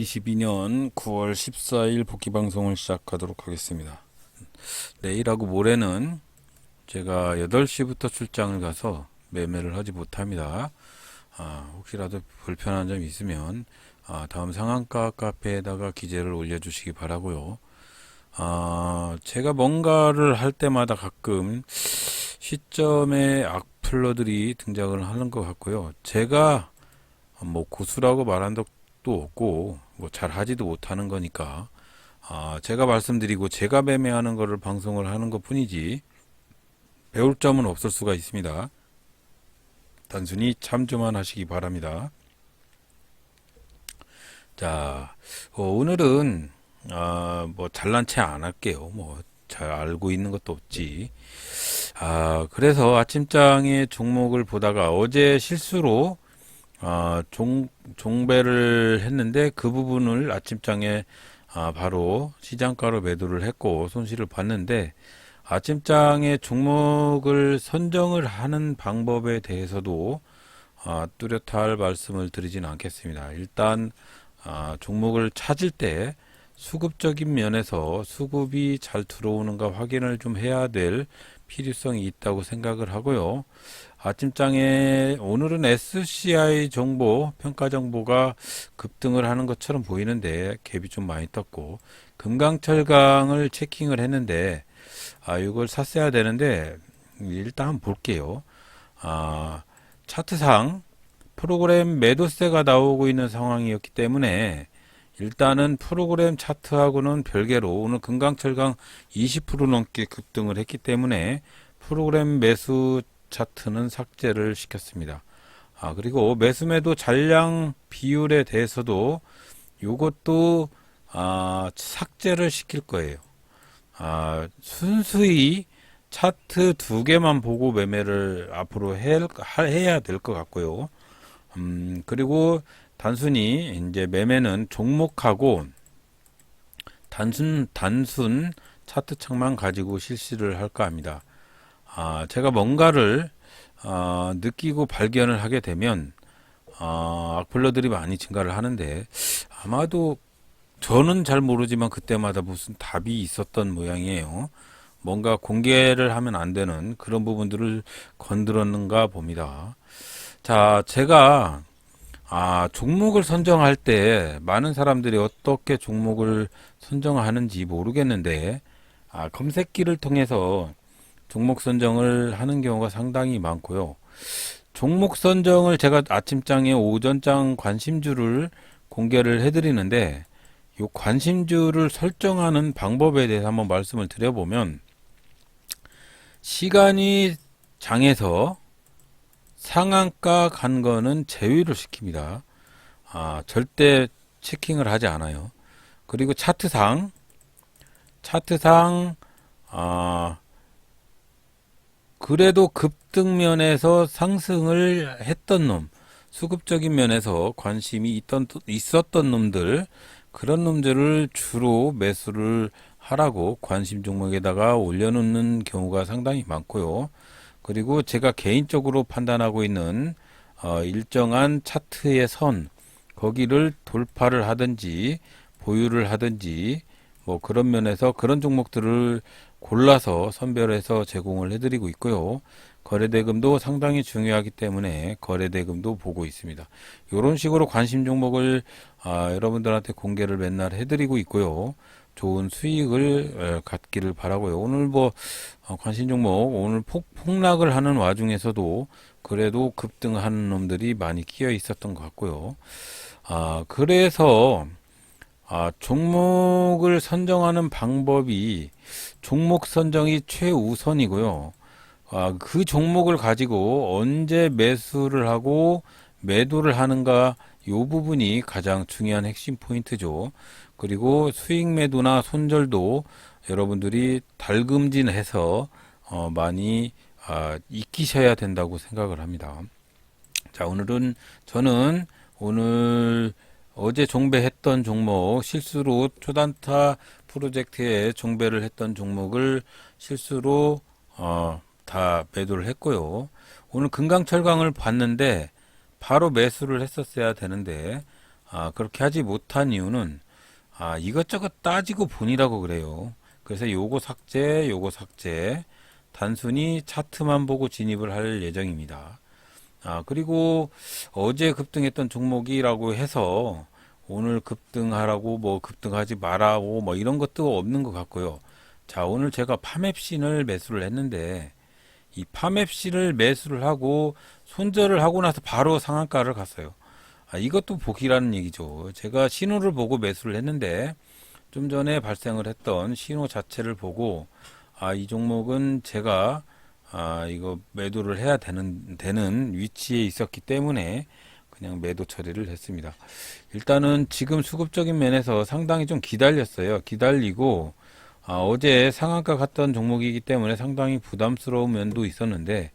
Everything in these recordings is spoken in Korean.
2022년 9월 14일 복귀 방송을 시작하도록 하겠습니다. 내일하고 모레는 제가 8시부터 출장을 가서 매매를 하지 못합니다. 혹시라도 불편한 점이 있으면 다음 상한가 카페에다가 기재를 올려주시기 바라고요. 제가 뭔가를 할 때마다 가끔 시점에 악플러들이 등장을 하는 것 같고요. 제가 뭐 고수라고 말한 적도 없고 뭐 잘하지도 못하는 거니까 제가 말씀드리고 제가 매매하는 거를 방송을 하는 것 뿐이지 배울 점은 없을 수가 있습니다. 단순히 참조만 하시기 바랍니다. 자, 오늘은 뭐 잘난 체 안 할게요. 뭐 잘 알고 있는 것도 없지. 그래서 아침장에 종목을 보다가 어제 실수로 종배를 했는데 그 부분을 아침장에 바로 시장가로 매도를 했고 손실을 봤는데 아침장에 종목을 선정을 하는 방법에 대해서도 뚜렷할 말씀을 드리진 않겠습니다. 일단 종목을 찾을 때 수급적인 면에서 수급이 잘 들어오는가 확인을 좀 해야 될 필요성이 있다고 생각을 하고요. 아침장에 오늘은 SCI 정보, 평가 정보가 급등을 하는 것처럼 보이는데 갭이 좀 많이 떴고 금강철강을 체킹을 했는데 이걸 샀어야 되는데 일단 한번 볼게요. 차트상 프로그램 매도세가 나오고 있는 상황이었기 때문에 일단은 프로그램 차트하고는 별개로 오늘 금강철강 20% 넘게 급등을 했기 때문에 프로그램 매수 차트는 삭제를 시켰습니다. 그리고 매수매도 잔량 비율에 대해서도 이것도 삭제를 시킬 거예요. 순수히 차트 두 개만 보고 매매를 앞으로 해야 될 것 같고요. 그리고 단순히 이제 매매는 종목하고 단순 차트 창만 가지고 실시를 할까 합니다. 제가 뭔가를 느끼고 발견을 하게 되면 악플러들이 많이 증가를 하는데 아마도 저는 잘 모르지만 그때마다 무슨 답이 있었던 모양이에요. 뭔가 공개를 하면 안 되는 그런 부분들을 건드렸는가 봅니다. 자, 제가 종목을 선정할 때 많은 사람들이 어떻게 종목을 선정하는지 모르겠는데 검색기를 통해서 종목 선정을 하는 경우가 상당히 많고요. 종목 선정을 제가 아침장에 오전장 관심주를 공개를 해드리는데 이 관심주를 설정하는 방법에 대해서 한번 말씀을 드려보면 시간이 장에서 상한가 간 거는 제외를 시킵니다. 절대 체킹을 하지 않아요. 그리고 차트상 그래도 급등면에서 상승을 했던 놈, 수급적인 면에서 관심이 있었던 놈들, 그런 놈들을 주로 매수를 하라고 관심 종목에다가 올려놓는 경우가 상당히 많고요. 그리고 제가 개인적으로 판단하고 있는 일정한 차트의 선, 거기를 돌파를 하든지 보유를 하든지 뭐 그런 면에서 그런 종목들을 골라서 선별해서 제공을 해드리고 있고요. 거래대금도 상당히 중요하기 때문에 거래대금도 보고 있습니다. 이런 식으로 관심 종목을 여러분들한테 공개를 맨날 해드리고 있고요. 좋은 수익을 갖기를 바라고요. 오늘 뭐 관심 종목 오늘 폭락을 하는 와중에서도 그래도 급등하는 놈들이 많이 끼어 있었던 것 같고요. 그래서 종목을 선정하는 방법이 종목 선정이 최우선이고요. 그 종목을 가지고 언제 매수를 하고 매도를 하는가 이 부분이 가장 중요한 핵심 포인트죠. 그리고 수익 매도나 손절도 여러분들이 달금진해서 많이 익히셔야 된다고 생각을 합니다. 자, 저는 오늘 어제 종배했던 종목 실수로 초단타 프로젝트에 종배를 했던 종목을 실수로 다 매도를 했고요. 오늘 금강철강을 봤는데 바로 매수를 했었어야 되는데 그렇게 하지 못한 이유는 이것저것 따지고 보니라고 그래요. 그래서 요거 삭제, 요거 삭제, 단순히 차트만 보고 진입을 할 예정입니다. 그리고 어제 급등했던 종목이라고 해서 오늘 급등하라고 뭐 급등하지 말라고 뭐 이런 것도 없는 것 같고요. 자, 오늘 제가 파맵신을 매수를 했는데 이 파맵신을 매수를 하고 손절을 하고 나서 바로 상한가를 갔어요. 이것도 복이라는 얘기죠. 제가 신호를 보고 매수를 했는데 좀 전에 발생을 했던 신호 자체를 보고 이 종목은 제가 이거 매도를 해야 되는 위치에 있었기 때문에 그냥 매도 처리를 했습니다. 일단은 지금 수급적인 면에서 상당히 좀 기다렸어요. 기다리고 어제 상한가 갔던 종목이기 때문에 상당히 부담스러운 면도 있었는데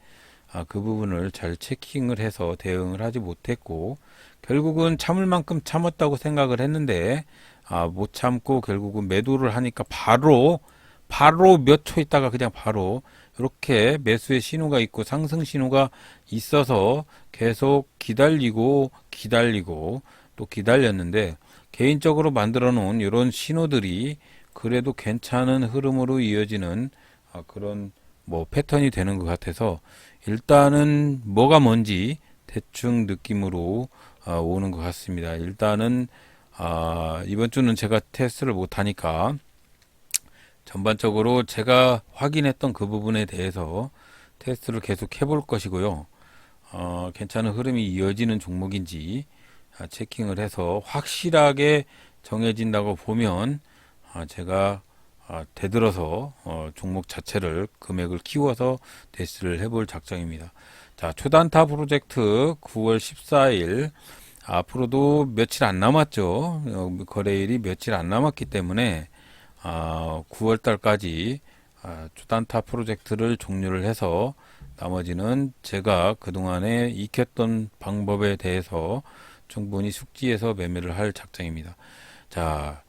그 부분을 잘 체킹을 해서 대응을 하지 못했고 결국은 참을 만큼 참았다고 생각을 했는데 못 참고 결국은 매도를 하니까 바로 몇 초 있다가 그냥 바로 이렇게 매수의 신호가 있고 상승 신호가 있어서 계속 기다리고 또 기다렸는데 개인적으로 만들어 놓은 이런 신호들이 그래도 괜찮은 흐름으로 이어지는 그런 뭐 패턴이 되는 것 같아서 일단은 뭐가 뭔지 대충 느낌으로 오는 것 같습니다. 일단은 이번 주는 제가 테스트를 못 하니까 전반적으로 제가 확인했던 그 부분에 대해서 테스트를 계속 해볼 것이고요. 괜찮은 흐름이 이어지는 종목인지 체킹을 해서 확실하게 정해진다고 보면 제가 되들어서 종목 자체를 금액을 키워서 테스트를 해볼 작정입니다. 자, 초단타 프로젝트 9월 14일 앞으로도 며칠 안 남았죠. 거래일이 며칠 안 남았기 때문에 9월 달까지 초단타 프로젝트를 종료를 해서 나머지는 제가 그동안에 익혔던 방법에 대해서 충분히 숙지해서 매매를 할 작정입니다. 자,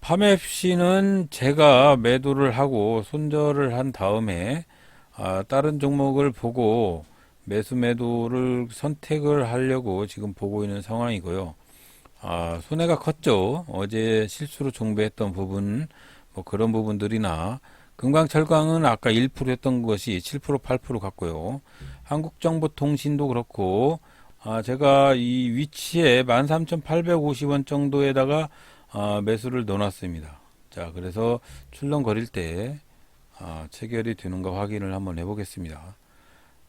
파맵시는 제가 매도를 하고 손절을 한 다음에 다른 종목을 보고 매도를 선택을 하려고 지금 보고 있는 상황이고요. 손해가 컸죠. 어제 실수로 종배했던 부분, 뭐 그런 부분들이나 금강철강은 아까 1% 했던 것이 7%, 8% 갔고요. 한국정보통신도 그렇고, 제가 이 위치에 13,850원 정도에다가 매수를 넣어놨습니다. 자, 그래서 출렁거릴 때 체결이 되는가 확인을 한번 해보겠습니다.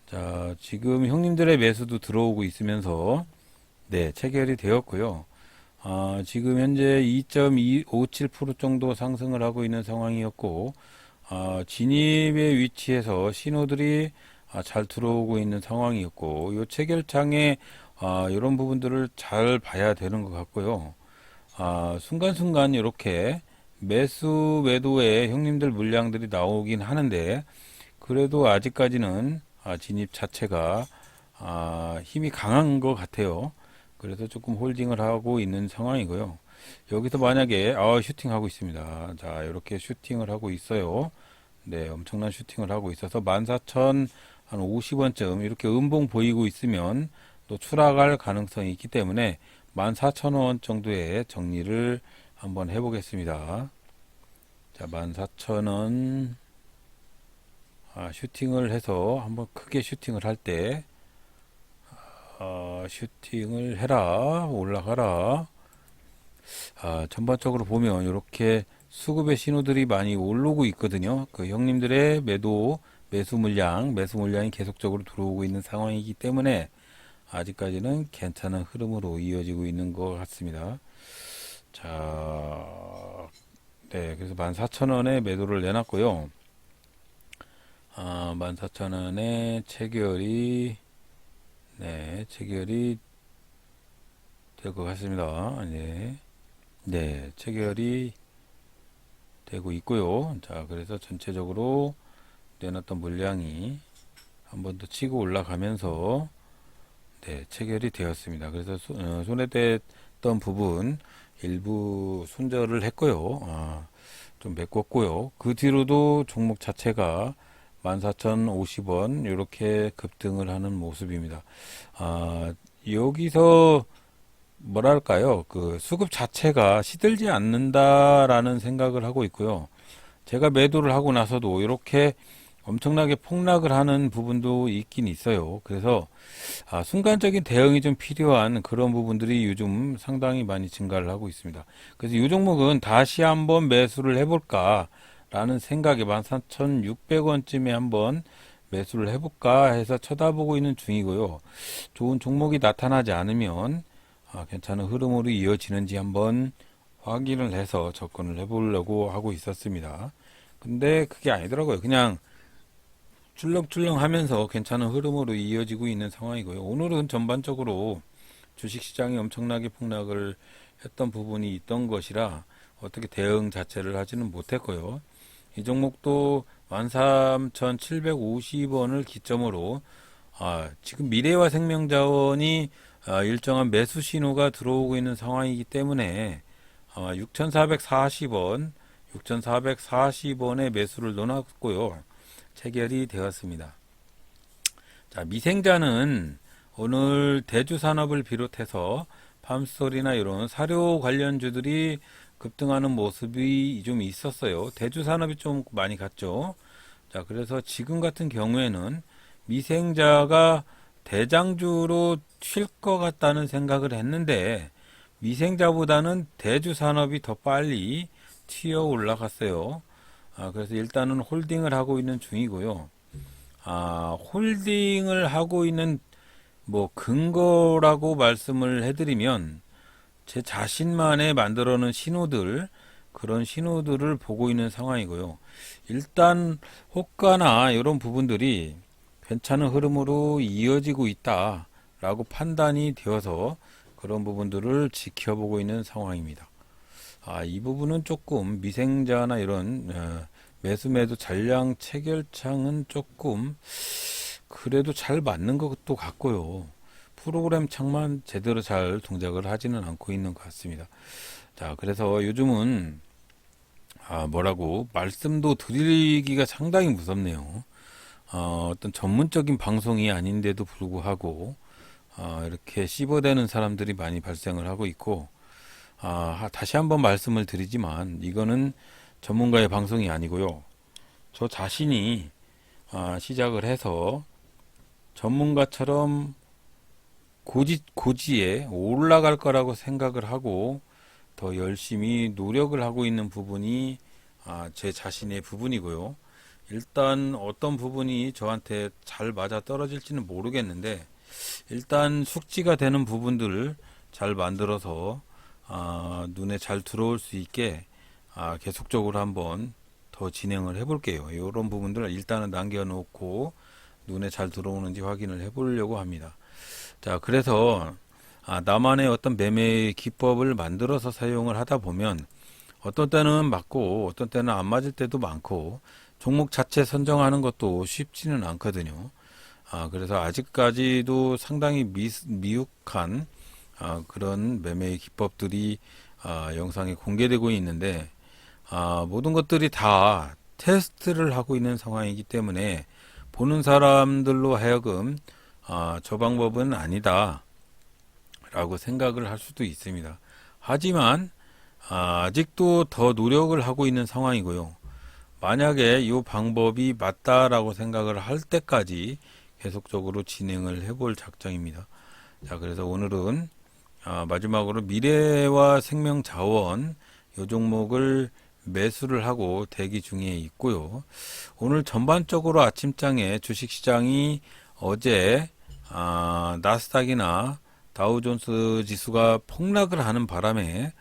자, 지금 형님들의 매수도 들어오고 있으면서 네, 체결이 되었고요. 지금 현재 2.57% 정도 상승을 하고 있는 상황이었고, 진입의 위치에서 신호들이 잘 들어오고 있는 상황이었고, 요 체결창에 이런 부분들을 잘 봐야 되는 것 같고요. 순간순간 이렇게 매도에 형님들 물량들이 나오긴 하는데, 그래도 아직까지는 진입 자체가 힘이 강한 것 같아요. 그래서 조금 홀딩을 하고 있는 상황이고요. 여기서 만약에 슈팅하고 있습니다. 자, 이렇게 슈팅을 하고 있어요. 네, 엄청난 슈팅을 하고 있어서 14,050원쯤 이렇게 음봉 보이고 있으면 또 추락할 가능성이 있기 때문에 14,000원 정도의 정리를 한번 해보겠습니다. 자, 14,000원 슈팅을 해서 한번 크게 슈팅을 할 때 슈팅을 해라 올라가라. 전반적으로 보면 이렇게 수급의 신호들이 많이 오르고 있거든요. 그 형님들의 매수 물량이 계속적으로 들어오고 있는 상황이기 때문에 아직까지는 괜찮은 흐름으로 이어지고 있는 것 같습니다. 자, 네, 그래서 14,000원에 매도를 내놨고요. 14,000원에 체결이 될 것 같습니다. 네, 체결이 되고 있고요. 자, 그래서 전체적으로 내놨던 물량이 한 번 더 치고 올라가면서 네, 체결이 되었습니다. 그래서 손해됐던 부분 일부 손절을 했고요. 좀 메꿨고요. 그 뒤로도 종목 자체가 14,050원 이렇게 급등을 하는 모습입니다. 여기서 뭐랄까요? 그 수급 자체가 시들지 않는다라는 생각을 하고 있고요. 제가 매도를 하고 나서도 이렇게 엄청나게 폭락을 하는 부분도 있긴 있어요. 그래서 순간적인 대응이 좀 필요한 그런 부분들이 요즘 상당히 많이 증가를 하고 있습니다. 그래서 이 종목은 다시 한번 매수를 해볼까라는 생각에 13,600원쯤에 한번 매수를 해볼까 해서 쳐다보고 있는 중이고요. 좋은 종목이 나타나지 않으면 괜찮은 흐름으로 이어지는지 한번 확인을 해서 접근을 해보려고 하고 있었습니다. 근데 그게 아니더라고요. 그냥 출렁출렁 하면서 괜찮은 흐름으로 이어지고 있는 상황이고요. 오늘은 전반적으로 주식시장이 엄청나게 폭락을 했던 부분이 있던 것이라 어떻게 대응 자체를 하지는 못했고요. 이 종목도 13,750원을 기점으로 지금 미래와 생명자원이 일정한 매수 신호가 들어오고 있는 상황이기 때문에 6,440원, 6,440원에 매수를 넣어놨고요. 체결이 되었습니다. 자, 미생자는 오늘 대주산업을 비롯해서 팜스토리나 이런 사료 관련주들이 급등하는 모습이 좀 있었어요. 대주산업이 좀 많이 갔죠. 자, 그래서 지금 같은 경우에는 미생자가 대장주로 튈 것 같다는 생각을 했는데 미생자보다는 대주산업이 더 빨리 튀어 올라갔어요. 그래서 일단은 홀딩을 하고 있는 중이고요. 홀딩을 하고 있는 뭐 근거라고 말씀을 해드리면 제 자신만의 만들어 놓은 신호들, 그런 신호들을 보고 있는 상황이고요. 일단 호가나 이런 부분들이 괜찮은 흐름으로 이어지고 있다라고 판단이 되어서 그런 부분들을 지켜보고 있는 상황입니다. 이 부분은 조금 미생자나 이런 매수 잔량 체결창은 조금 그래도 잘 맞는 것도 같고요. 프로그램 창만 제대로 잘 동작을 하지는 않고 있는 것 같습니다. 자, 그래서 요즘은 뭐라고 말씀도 드리기가 상당히 무섭네요. 어떤 전문적인 방송이 아닌데도 불구하고 이렇게 씹어대는 사람들이 많이 발생을 하고 있고 다시 한번 말씀을 드리지만 이거는 전문가의 방송이 아니고요. 저 자신이 시작을 해서 전문가처럼 고지에 올라갈 거라고 생각을 하고 더 열심히 노력을 하고 있는 부분이 제 자신의 부분이고요. 일단 어떤 부분이 저한테 잘 맞아 떨어질지는 모르겠는데 일단 숙지가 되는 부분들을 잘 만들어서 눈에 잘 들어올 수 있게 계속적으로 한번 더 진행을 해볼게요. 이런 부분들 일단은 남겨놓고 눈에 잘 들어오는지 확인을 해보려고 합니다. 자, 그래서 나만의 어떤 매매 기법을 만들어서 사용을 하다 보면 어떤 때는 맞고 어떤 때는 안 맞을 때도 많고 종목 자체 선정하는 것도 쉽지는 않거든요. 그래서 아직까지도 상당히 미흡한 그런 매매 기법들이 영상에 공개되고 있는데 모든 것들이 다 테스트를 하고 있는 상황이기 때문에 보는 사람들로 하여금 저 방법은 아니다 라고 생각을 할 수도 있습니다. 하지만 아직도 더 노력을 하고 있는 상황이고요. 만약에 이 방법이 맞다라고 생각을 할 때까지 계속적으로 진행을 해볼 작정입니다. 자, 그래서 오늘은 마지막으로 미래와 생명자원 이 종목을 매수를 하고 대기 중에 있고요. 오늘 전반적으로 아침장에 주식시장이 어제 나스닥이나 다우존스 지수가 폭락을 하는 바람에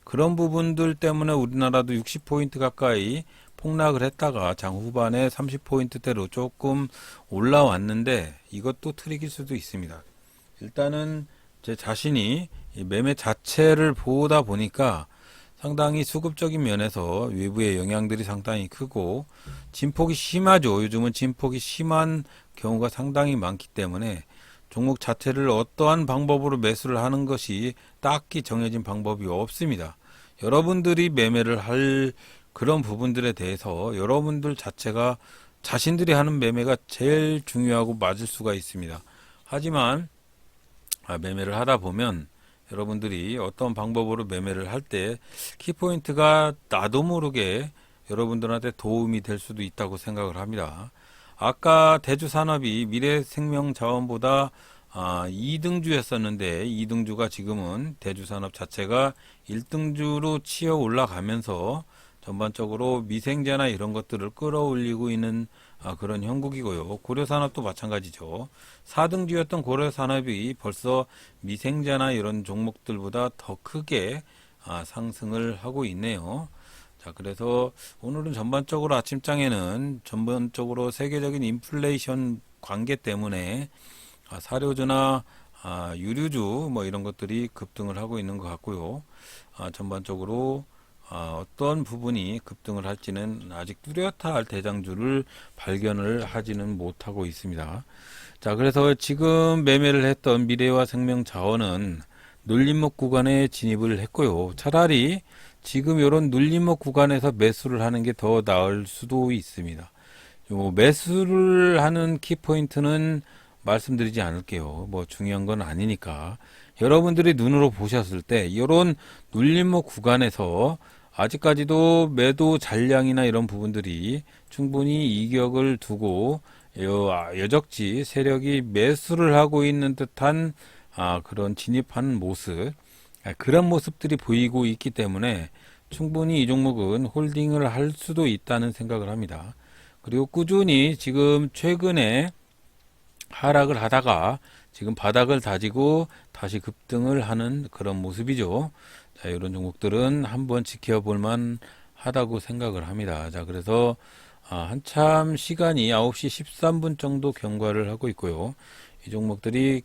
그런 부분들 때문에 우리나라도 60포인트 가까이 폭락을 했다가 장 후반에 30포인트대로 조금 올라왔는데 이것도 트릭일 수도 있습니다. 일단은 제 자신이 이 매매 자체를 보다 보니까 상당히 수급적인 면에서 외부의 영향들이 상당히 크고 진폭이 심하죠. 요즘은 진폭이 심한 경우가 상당히 많기 때문에 종목 자체를 어떠한 방법으로 매수를 하는 것이 딱히 정해진 방법이 없습니다. 여러분들이 매매를 할 그런 부분들에 대해서 여러분들 자체가 자신들이 하는 매매가 제일 중요하고 맞을 수가 있습니다. 하지만 매매를 하다 보면 여러분들이 어떤 방법으로 매매를 할 때 키포인트가 나도 모르게 여러분들한테 도움이 될 수도 있다고 생각을 합니다. 아까 대주산업이 미래생명자원보다 2등주였었는데 2등주가 지금은 대주산업 자체가 1등주로 치어 올라가면서 전반적으로 미생자나 이런 것들을 끌어올리고 있는 그런 형국이고요. 고려산업도 마찬가지죠. 4등주였던 고려산업이 벌써 미생자나 이런 종목들보다 더 크게 상승을 하고 있네요. 자, 그래서 오늘은 전반적으로 아침장에는 전반적으로 세계적인 인플레이션 관계 때문에 사료주나 유류주 뭐 이런 것들이 급등을 하고 있는 것 같고요. 전반적으로 어떤 부분이 급등을 할지는 아직 뚜렷할 대장주를 발견을 하지는 못하고 있습니다. 자, 그래서 지금 매매를 했던 미래와 생명자원은 눌림목 구간에 진입을 했고요. 차라리 지금 이런 눌림목 구간에서 매수를 하는 게 더 나을 수도 있습니다. 매수를 하는 키포인트는 말씀드리지 않을게요. 뭐 중요한 건 아니니까. 여러분들이 눈으로 보셨을 때 이런 눌림목 구간에서 아직까지도 매도 잔량이나 이런 부분들이 충분히 이격을 두고 여적지 세력이 매수를 하고 있는 듯한 그런 진입하는 모습, 그런 모습들이 보이고 있기 때문에 충분히 이 종목은 홀딩을 할 수도 있다는 생각을 합니다. 그리고 꾸준히 지금 최근에 하락을 하다가 지금 바닥을 다지고 다시 급등을 하는 그런 모습이죠. 자, 이런 종목들은 한번 지켜볼 만하다고 생각을 합니다. 자, 그래서 한참 시간이 9시 13분 정도 경과를 하고 있고요. 이 종목들이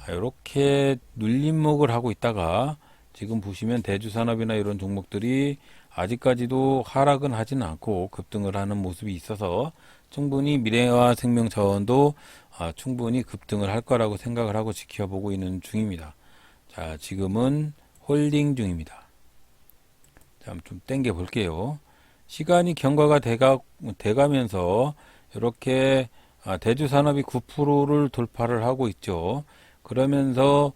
이렇게 눌림목을 하고 있다가 지금 보시면 대주산업이나 이런 종목들이 아직까지도 하락은 하지는 않고 급등을 하는 모습이 있어서 충분히 미래와 생명자원도 충분히 급등을 할 거라고 생각을 하고 지켜보고 있는 중입니다. 자, 지금은 홀딩 중입니다. 자, 좀 땡겨 볼게요. 시간이 경과가 돼가면서 이렇게 대주산업이 9%를 돌파를 하고 있죠. 그러면서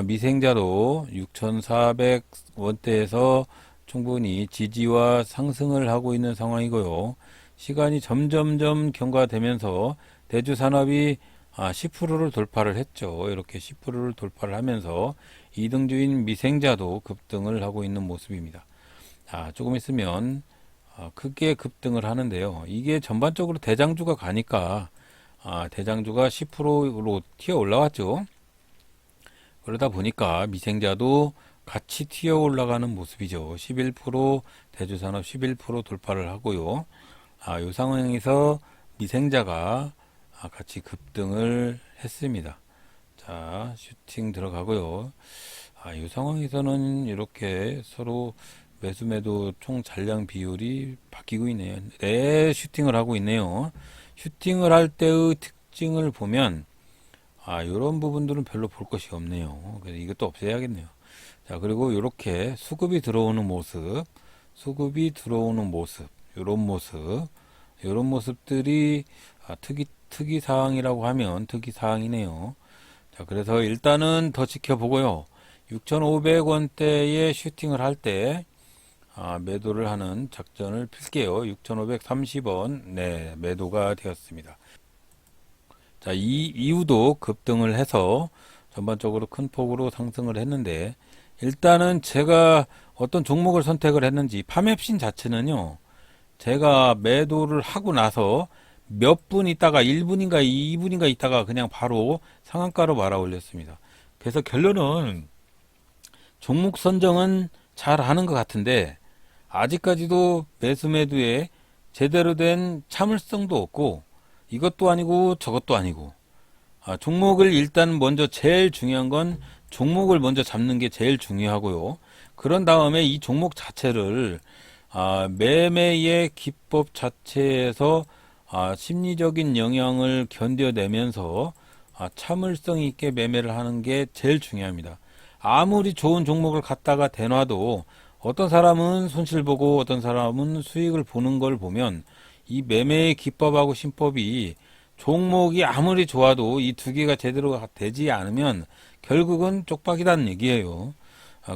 미생자도 6,400원대에서 충분히 지지와 상승을 하고 있는 상황이고요. 시간이 점점점 경과되면서 대주산업이 10%를 돌파를 했죠. 이렇게 10%를 돌파를 하면서 2등주인 미생자도 급등을 하고 있는 모습입니다. 조금 있으면 크게 급등을 하는데요. 이게 전반적으로 대장주가 가니까 대장주가 10%로 튀어 올라왔죠. 그러다 보니까 미생자도 같이 튀어 올라가는 모습이죠. 11% 대주산업 11% 돌파를 하고요. 이 상황에서 미생자가 같이 급등을 했습니다. 자, 슈팅 들어가고요. 이 상황에서는 이렇게 서로 매수 매도 총 잔량 비율이 바뀌고 있네요. 네, 슈팅을 하고 있네요. 슈팅을 할 때의 특징을 보면 이런 부분들은 별로 볼 것이 없네요. 그래서 이것도 없애야겠네요. 자, 그리고 이렇게 수급이 들어오는 모습, 이런 모습들이 특이 사항이라고 하면 특이 사항이네요. 자, 그래서 일단은 더 지켜보고요. 6,500원대에 슈팅을 할 때 매도를 하는 작전을 필게요. 6,530원, 네, 매도가 되었습니다. 자, 이 이후도 급등을 해서 전반적으로 큰 폭으로 상승을 했는데, 일단은 제가 어떤 종목을 선택을 했는지, 파맵신 자체는요, 제가 매도를 하고 나서 몇 분 있다가 1분인가 2분인가 있다가 그냥 바로 상한가로 말아 올렸습니다. 그래서 결론은 종목 선정은 잘 하는 것 같은데 아직까지도 매수 매도에 제대로 된 참을성도 없고 이것도 아니고 저것도 아니고 종목을 일단 먼저 제일 중요한 건 종목을 먼저 잡는 게 제일 중요하고요. 그런 다음에 이 종목 자체를 매매의 기법 자체에서 심리적인 영향을 견뎌내면서 참을성 있게 매매를 하는 게 제일 중요합니다. 아무리 좋은 종목을 갖다가 대놔도 어떤 사람은 손실 보고 어떤 사람은 수익을 보는 걸 보면 이 매매의 기법하고 신법이 종목이 아무리 좋아도 이 두 개가 제대로 되지 않으면 결국은 쪽박이라는 얘기예요.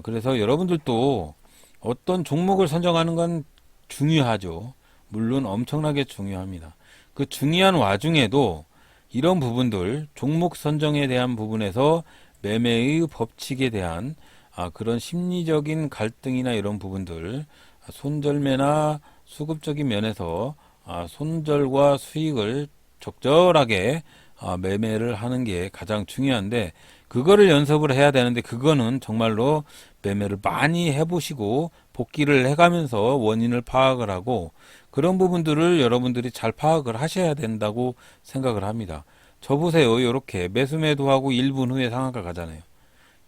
그래서 여러분들도 어떤 종목을 선정하는 건 중요하죠. 물론 엄청나게 중요합니다. 그 중요한 와중에도 이런 부분들, 종목 선정에 대한 부분에서 매매의 법칙에 대한 그런 심리적인 갈등이나 이런 부분들, 손절매나 수급적인 면에서 손절과 수익을 적절하게 매매를 하는 게 가장 중요한데, 그거를 연습을 해야 되는데, 그거는 정말로 매매를 많이 해보시고 복기를 해가면서 원인을 파악을 하고, 그런 부분들을 여러분들이 잘 파악을 하셔야 된다고 생각을 합니다. 저 보세요. 이렇게 매수 매도하고 1분 후에 상한가 가잖아요.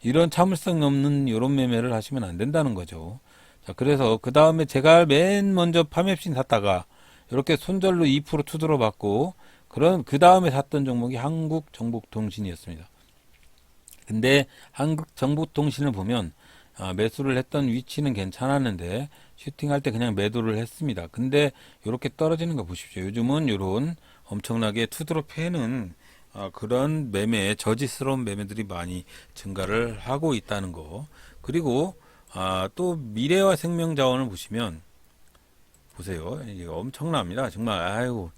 이런 참을성 없는 이런 매매를 하시면 안 된다는 거죠. 자, 그래서 그 다음에 제가 맨 먼저 파맵신 샀다가 이렇게 손절로 2% 투드로 받고, 그런 그 다음에 샀던 종목이 한국정보통신이었습니다. 근데 한국정보통신을 보면 매수를 했던 위치는 괜찮았는데 슈팅할 때 그냥 매도를 했습니다. 근데 이렇게 떨어지는 거 보십시오. 요즘은 이런 엄청나게 투드로 패는 그런 매매, 저지스러운 매매들이 많이 증가를 하고 있다는 거. 그리고 또 미래와 생명자원을 보시면 보세요. 이게 엄청납니다. 정말 아이고,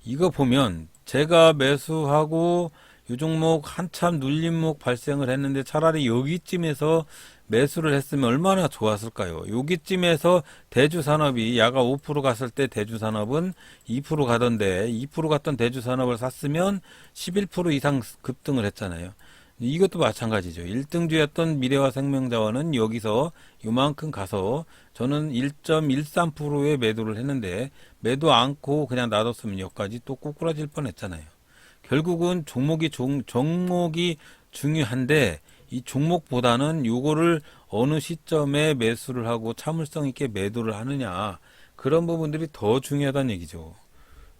이거 보면 제가 매수하고 이 종목 한참 눌림목 발생을 했는데 차라리 여기쯤에서 매수를 했으면 얼마나 좋았을까요? 여기쯤에서 대주산업이 야가 5% 갔을 때 대주산업은 2% 가던데 2% 갔던 대주산업을 샀으면 11% 이상 급등을 했잖아요. 이것도 마찬가지죠. 1등주였던 미래와 생명자원은 여기서 요만큼 가서 저는 1.13%에 매도를 했는데 매도 않고 그냥 놔뒀으면 여기까지 또 꼬꾸라질 뻔했잖아요. 결국은 종목이 중요한데 이 종목보다는 요거를 어느 시점에 매수를 하고 참을성 있게 매도를 하느냐, 그런 부분들이 더 중요하다는 얘기죠.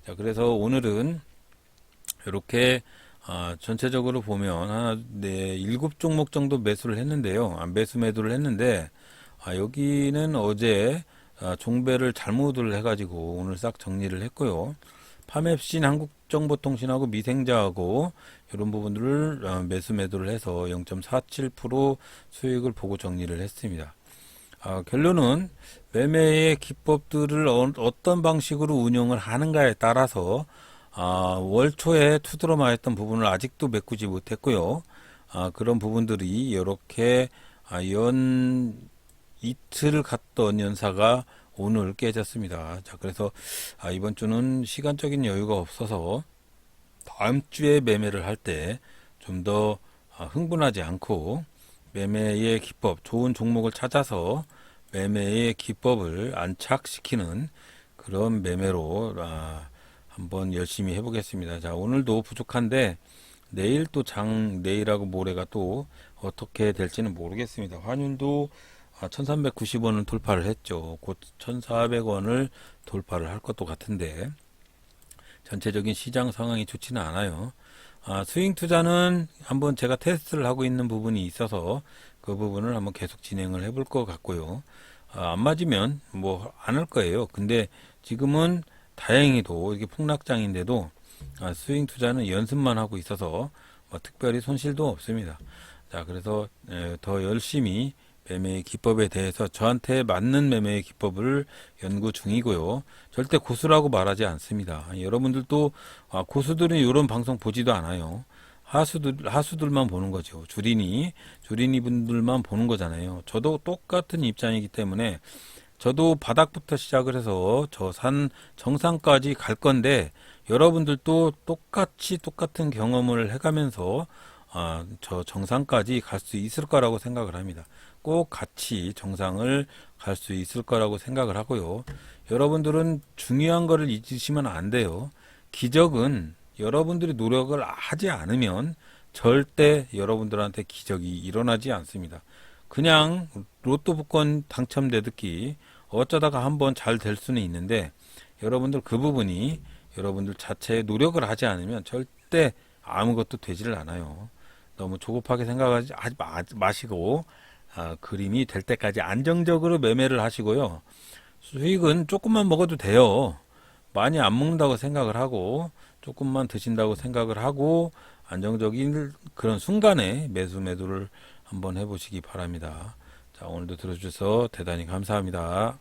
자, 그래서 오늘은 이렇게 전체적으로 보면 일곱 종목 정도 매수를 했는데요. 매수 매도를 했는데 여기는 어제 종배를 잘못을 해가지고 오늘 싹 정리를 했고요. 파맵신 한국정보통신하고 미생자하고 이런 부분들을 매수 매도를 해서 0.47% 수익을 보고 정리를 했습니다. 결론은 매매의 기법들을 어떤 방식으로 운영을 하는가에 따라서 월 초에 투드러마했던 부분을 아직도 메꾸지 못했고요. 그런 부분들이 이렇게 연 이틀 갔던 연사가 오늘 깨졌습니다. 자, 그래서 이번 주는 시간적인 여유가 없어서 다음 주에 매매를 할 때 좀 더 흥분하지 않고 매매의 기법, 좋은 종목을 찾아서 매매의 기법을 안착시키는 그런 매매로 한번 열심히 해보겠습니다. 자, 오늘도 부족한데 내일 또 내일하고 모레가 또 어떻게 될지는 모르겠습니다. 환율도 1390원을 돌파를 했죠. 곧 1400원을 돌파를 할 것도 같은데 전체적인 시장 상황이 좋지는 않아요. 스윙 투자는 한번 제가 테스트를 하고 있는 부분이 있어서 그 부분을 한번 계속 진행을 해볼 것 같고요. 안 맞으면 뭐 안 할 거예요. 근데 지금은 다행히도 이게 폭락장인데도 스윙 투자는 연습만 하고 있어서 뭐 특별히 손실도 없습니다. 자, 그래서 더 열심히 매매의 기법에 대해서 저한테 맞는 매매의 기법을 연구 중이고요. 절대 고수라고 말하지 않습니다. 여러분들도 고수들은 이런 방송 보지도 않아요. 하수들만 보는 거죠. 주린이 분들만 보는 거잖아요. 저도 똑같은 입장이기 때문에 저도 바닥부터 시작을 해서 저 산 정상까지 갈 건데 여러분들도 똑같은 경험을 해가면서 저 정상까지 갈 수 있을 거라고 생각을 합니다. 꼭 같이 정상을 갈 수 있을 거라고 생각을 하고요. 여러분들은 중요한 거를 잊으시면 안 돼요. 기적은 여러분들이 노력을 하지 않으면 절대 여러분들한테 기적이 일어나지 않습니다. 그냥 로또 복권 당첨되듯이 어쩌다가 한번 잘 될 수는 있는데 여러분들 그 부분이 여러분들 자체의 노력을 하지 않으면 절대 아무것도 되지를 않아요. 너무 조급하게 생각하지 마시고 그림이 될 때까지 안정적으로 매매를 하시고요. 수익은 조금만 먹어도 돼요. 많이 안 먹는다고 생각을 하고 조금만 드신다고 생각을 하고 안정적인 그런 순간에 매수를 한번 해보시기 바랍니다. 자, 오늘도 들어주셔서 대단히 감사합니다.